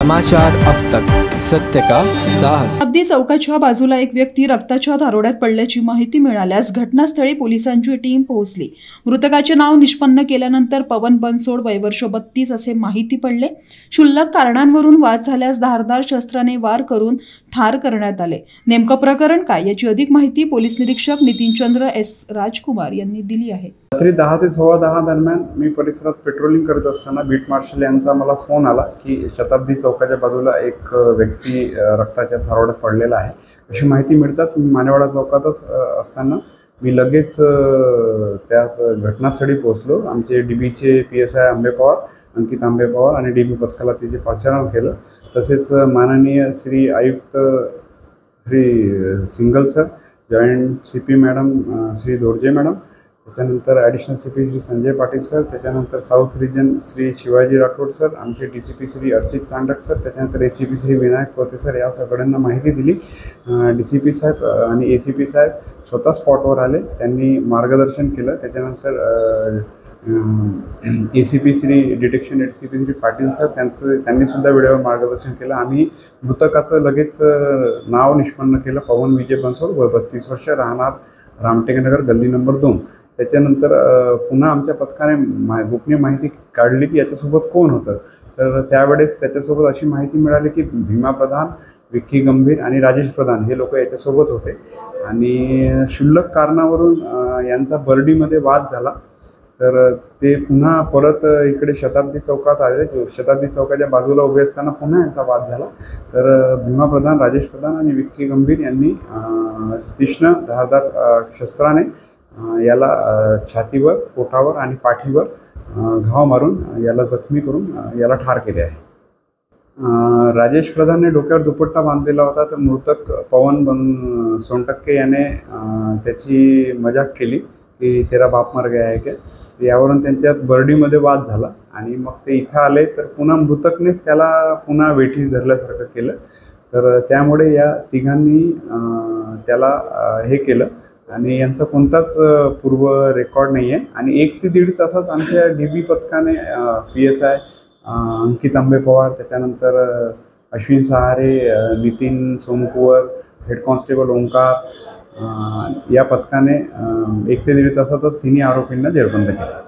समाचार अब तक, सत्य का साहस। शताब्दी चौकाच्या बाजूला एक व्यक्ती रक्ताच्या धारोड्यात पडल्याची माहिती मिळाल्यास घटनास्थळी पोलिसांची टीम पोहोचली। मृतकाचे नाव निष्पन्न केल्यानंतर पवन बनसोड, वय वर्ष 32 असे माहिती पडले। क्षुल्लक कारणांवरून वाद झाल्यास धारदार शस्त्राने वार करून ठार करण्यात आले। नेमकं प्रकरण काय याची अधिक माहिती पोलीस निरीक्षक नितीनचंद्र एस राजकुमार यांनी दिली आहे। रात्री 10 ते 10:15 दरम्यान मी परिसरात पेट्रोलिंग करत असताना बीट मार्शल यांचा मला फोन आला की शताब्दी चौकाच्या बाजूला एक व्यक्ती रक्ताच्या थारोड्यात पडलेला आहे। अशी माहिती मिळताच मी मानेवाडा चौकातच असताना मी लगेच त्या घटनास्थळी पोहोचलो। आमचे डीबीचे PSI आंबे पवार, अंकित आंबे पवार आणि डीबी पथकाला तिचे पाचारण केलं। तसेच माननीय श्री आयुक्त Shri Singal sir, joint CP madam Shri Dorje madam, त्याच्यानंतर additional CP Shri Sanjay Patil sir, त्याच्यानंतर south region Shri Shivaji Rathod sir, आमचे DCP श्री अर्चित चांडक सर, त्याच्यानंतर ACP श्री विनायक पोते सर या सगळ्यांना माहिती दिली। DCP साहेब आणि ACP साहेब स्वतः स्पॉटवर आले, त्यांनी मार्गदर्शन केलं। त्याच्यानंतर ACP Shri detection ACP Shri Patil sir त्यांनीसुद्धा वेळेवर मार्गदर्शन केलं। आम्ही मृतकाचं लगेच नाव निष्पन्न केलं, पवन विजय बनसोड, वय 32 वर्ष, राहणार रामटेकनगर, गल्ली नंबर 2। त्याच्यानंतर पुन्हा आमच्या पथकाने गोपनीय माहिती काढली की याच्यासोबत कोण होतं। तर त्यावेळेस त्याच्यासोबत अशी माहिती मिळाली की भीमा प्रधान, विक्की गंभीर आणि राजेश प्रधान हे लोक याच्यासोबत होते आणि क्षुल्लक कारणावरून यांचा बर्डीमध्ये वाद झाला। तर ते पुन्हा परत इकडे शताब्दी चौकात आले। शताब्दी चौकाच्या बाजूला उभे असताना पुन्हा यांचा वाद झाला। तर भीमा प्रधान, राजेश प्रधान आणि विक्की गंभीर यांनी तीक्ष्ण धारदार शस्त्राने याला छातीवर, पोटावर आणि पाठीवर घाव मारून याला जखमी करून याला ठार केले आहे। राजेश प्रधानने डोक्यावर दुपट्टा बांधलेला होता, तर मृतक पवन सोनटक्के याने त्याची मजाक केली की तेरा बाप मर गया है क्या। यावरून त्यांच्यात बर्डीमध्ये वाद झाला आणि मग ते इथं आले, तर पुन्हा मृतकनेच त्याला पुन्हा वेठीस धरल्यासारखं केलं। तर त्यामुळे या तिघांनी त्याला हे केलं आणि यांचा कोणताच पूर्व रेकॉर्ड नाही आहे। आणि 1 ते 1.5 तासाच आमच्या DB पथकाने PSI अंकित आंबे पवार, त्याच्यानंतर अश्विन सहारे, नितीन सोमकुवर, हेड कॉन्स्टेबल ओंकार या पथकाने 1 ते 1.5 तासातच तिन्ही आरोपींना जेरबंद केला।